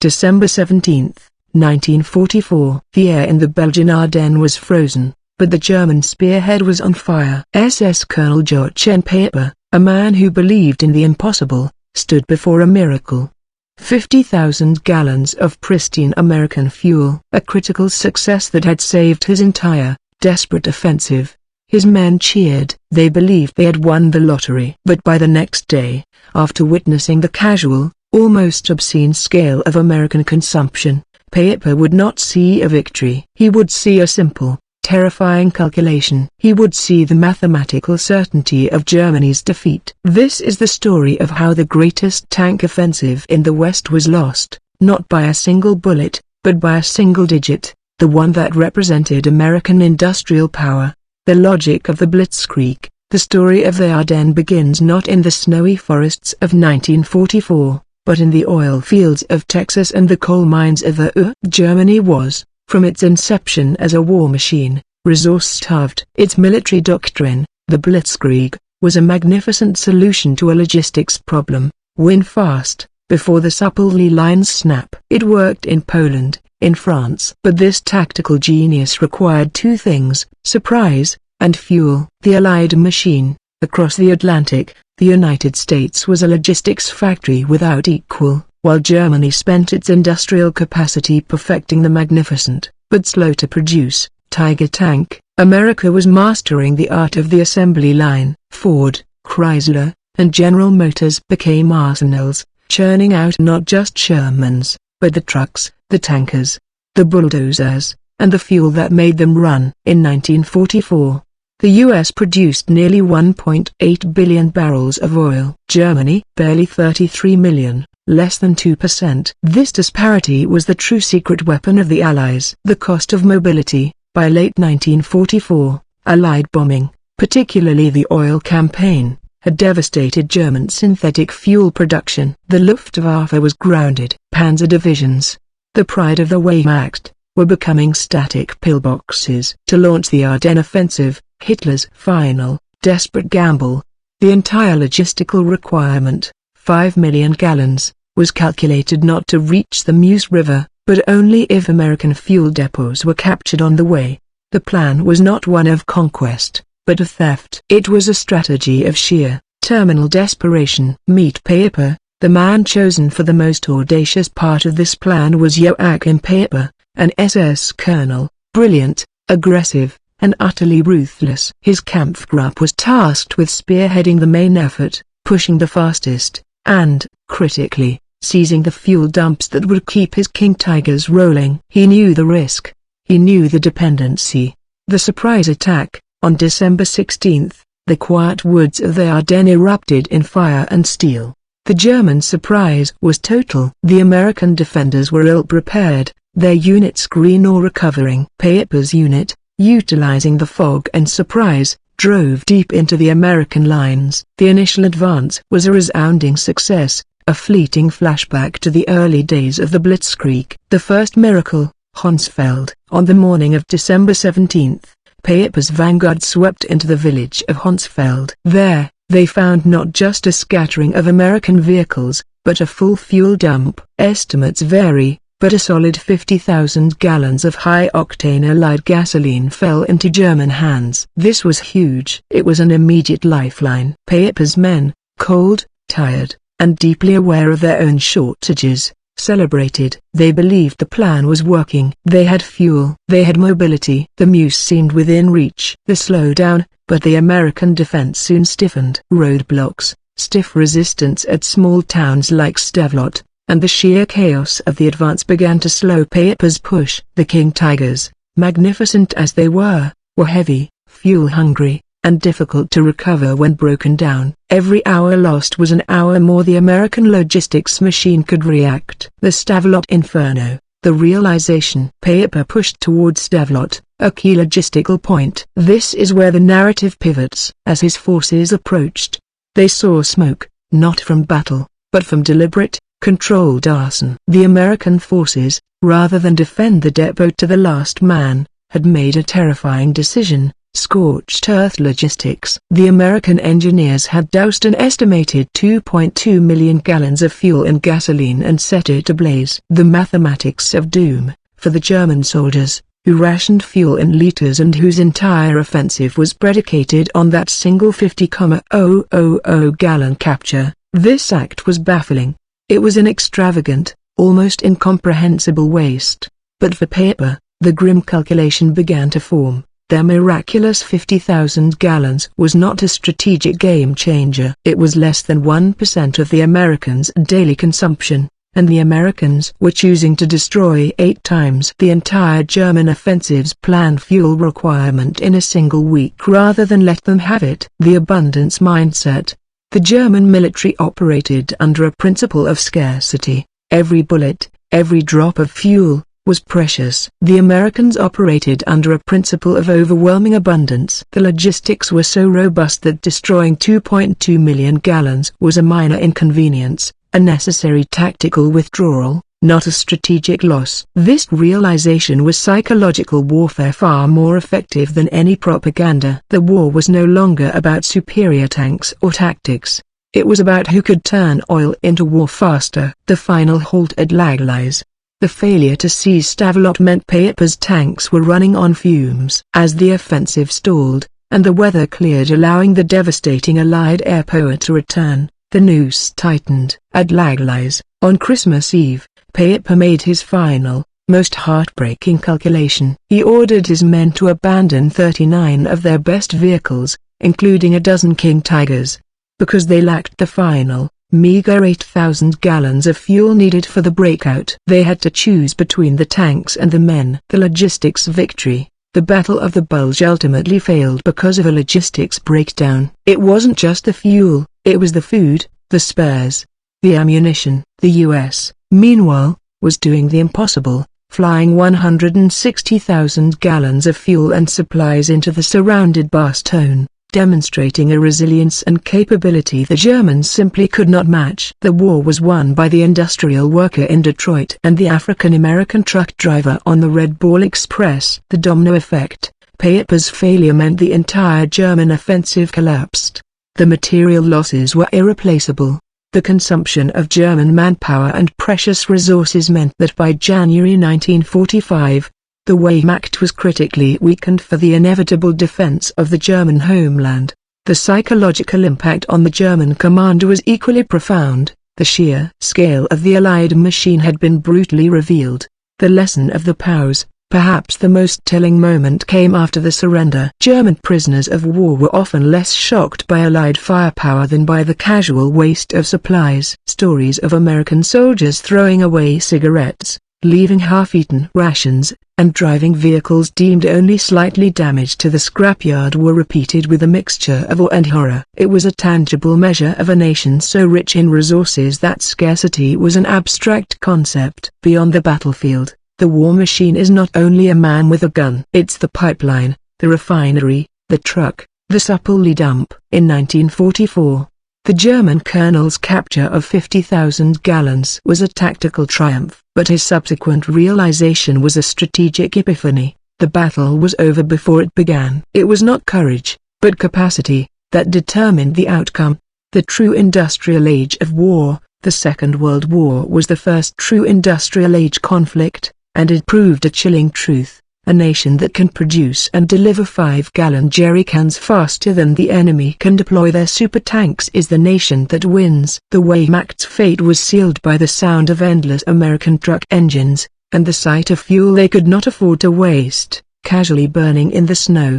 December 17, 1944. The air in the Belgian Ardennes was frozen, but the German spearhead was on fire. SS Colonel Jochen Peiper, a man who believed in the impossible, stood before a miracle. 50,000 gallons of pristine American fuel, a critical success that had saved his entire, desperate offensive. His men cheered. They believed they had won the lottery. But by the next day, after witnessing the casual, almost obscene scale of American consumption, Peiper would not see a victory. He would see a simple, terrifying calculation. He would see the mathematical certainty of Germany's defeat. This is the story of how the greatest tank offensive in the West was lost, not by a single bullet, but by a single digit, the one that represented American industrial power. The logic of the Blitzkrieg. The story of the Ardennes begins not in the snowy forests of 1944, but in the oil fields of Texas and the coal mines of the WWII. Germany was, from its inception as a war machine, resource-starved. Its military doctrine, the Blitzkrieg, was a magnificent solution to a logistics problem: win fast, before the supply lines snap. It worked in Poland, in France. But this tactical genius required two things: surprise, and fuel. The Allied machine, across the Atlantic, the United States was a logistics factory without equal, while Germany spent its industrial capacity perfecting the magnificent, but slow-to-produce, Tiger tank. America was mastering the art of the assembly line. Ford, Chrysler, and General Motors became arsenals, churning out not just Shermans, but the trucks, the tankers, the bulldozers, and the fuel that made them run. In 1944, the U.S. produced nearly 1.8 billion barrels of oil. Germany, barely 33 million, less than 2%. This disparity was the true secret weapon of the Allies. The cost of mobility. By late 1944, Allied bombing, particularly the oil campaign, had devastated German synthetic fuel production. The Luftwaffe was grounded. Panzer divisions, the pride of the Wehrmacht, were becoming static pillboxes. To launch the Ardennes offensive, Hitler's final, desperate gamble, the entire logistical requirement, 5 million gallons, was calculated not to reach the Meuse River, but only if American fuel depots were captured on the way. The plan was not one of conquest, but of theft. It was a strategy of sheer, terminal desperation. Meet Peiper. The man chosen for the most audacious part of this plan was Joachim Peiper, an SS colonel, brilliant, aggressive, and utterly ruthless. His Kampfgruppe was tasked with spearheading the main effort, pushing the fastest, and, critically, seizing the fuel dumps that would keep his King Tigers rolling. He knew the risk. He knew the dependency. The surprise attack. On December 16, the quiet woods of the Ardennes erupted in fire and steel. The German surprise was total. The American defenders were ill-prepared, their units green or recovering. Peiper's unit, utilizing the fog and surprise, drove deep into the American lines. The initial advance was a resounding success, a fleeting flashback to the early days of the Blitzkrieg. The first miracle, Honsfeld. On the morning of December 17, Peiper's vanguard swept into the village of Honsfeld. There, they found not just a scattering of American vehicles, but a full fuel dump. Estimates vary, but a solid 50,000 gallons of high-octane Allied gasoline fell into German hands. This was huge. It was an immediate lifeline. Peiper's men, cold, tired, and deeply aware of their own shortages, celebrated. They believed the plan was working. They had fuel. They had mobility. The Meuse seemed within reach. The slowdown, but the American defense soon stiffened. Roadblocks, stiff resistance at small towns like Stavelot, and the sheer chaos of the advance began to slow Peiper's push. The King Tigers, magnificent as they were heavy, fuel-hungry, and difficult to recover when broken down. Every hour lost was an hour more the American logistics machine could react. The Stavelot Inferno, the realization. Peiper pushed towards Stavelot, a key logistical point. This is where the narrative pivots. As his forces approached, they saw smoke, not from battle, but from deliberate, controlled arson. The American forces, rather than defend the depot to the last man, had made a terrifying decision: Scorched earth logistics. The American engineers had doused an estimated 2.2 million gallons of fuel in gasoline and set it ablaze. The mathematics of doom, for the German soldiers, who rationed fuel in liters and whose entire offensive was predicated on that single 50,000 gallon capture. This act was baffling. It was an extravagant, almost incomprehensible waste. But for Peiper, the grim calculation began to form. Their miraculous 50,000 gallons was not a strategic game-changer. It was less than 1% of the Americans' daily consumption, and the Americans were choosing to destroy 8 times the entire German offensive's planned fuel requirement in a single week rather than let them have it. The abundance mindset. The German military operated under a principle of scarcity. Every bullet, every drop of fuel, was precious. The Americans operated under a principle of overwhelming abundance. The logistics were so robust that destroying 2.2 million gallons was a minor inconvenience, a necessary tactical withdrawal, not a strategic loss. This realization was psychological warfare far more effective than any propaganda. The war was no longer about superior tanks or tactics. It was about who could turn oil into war faster. The final halt at Laglais. The failure to seize Stavelot meant Peiper's tanks were running on fumes. As the offensive stalled, and the weather cleared allowing the devastating Allied air power to return, the noose tightened. At Laglais, on Christmas Eve, Peiper made his final, most heartbreaking calculation. He ordered his men to abandon 39 of their best vehicles, including a dozen King Tigers, because they lacked the final, meager 8,000 gallons of fuel needed for the breakout. They had to choose between the tanks and the men. The logistics victory. The Battle of the Bulge ultimately failed because of a logistics breakdown. It wasn't just the fuel, it was the food, the spares, the ammunition. The US, meanwhile, was doing the impossible, flying 160,000 gallons of fuel and supplies into the surrounded Bastogne, demonstrating a resilience and capability the Germans simply could not match. The war was won by the industrial worker in Detroit and the African-American truck driver on the Red Ball Express. The domino effect. Peiper's failure meant the entire German offensive collapsed. The material losses were irreplaceable. The consumption of German manpower and precious resources meant that by January 1945, the Wehrmacht was critically weakened for the inevitable defense of the German homeland. The psychological impact on the German commander was equally profound. The sheer scale of the Allied machine had been brutally revealed. The lesson of the POWs, perhaps the most telling moment, came after the surrender. German prisoners of war were often less shocked by Allied firepower than by the casual waste of supplies. Stories of American soldiers throwing away cigarettes, leaving half-eaten rations, and driving vehicles deemed only slightly damaged to the scrapyard were repeated with a mixture of awe and horror. It was a tangible measure of a nation so rich in resources that scarcity was an abstract concept. Beyond the battlefield, the war machine is not only a man with a gun. It's the pipeline, the refinery, the truck, the supply dump. In 1944, the German colonel's capture of 50,000 gallons was a tactical triumph, but his subsequent realization was a strategic epiphany. The battle was over before it began. It was not courage, but capacity, that determined the outcome. The true industrial age of war. The Second World War was the first true industrial age conflict, and it proved a chilling truth. A nation that can produce and deliver 5-gallon jerrycans faster than the enemy can deploy their super tanks is the nation that wins. The Wehrmacht's fate was sealed by the sound of endless American truck engines, and the sight of fuel they could not afford to waste, casually burning in the snow.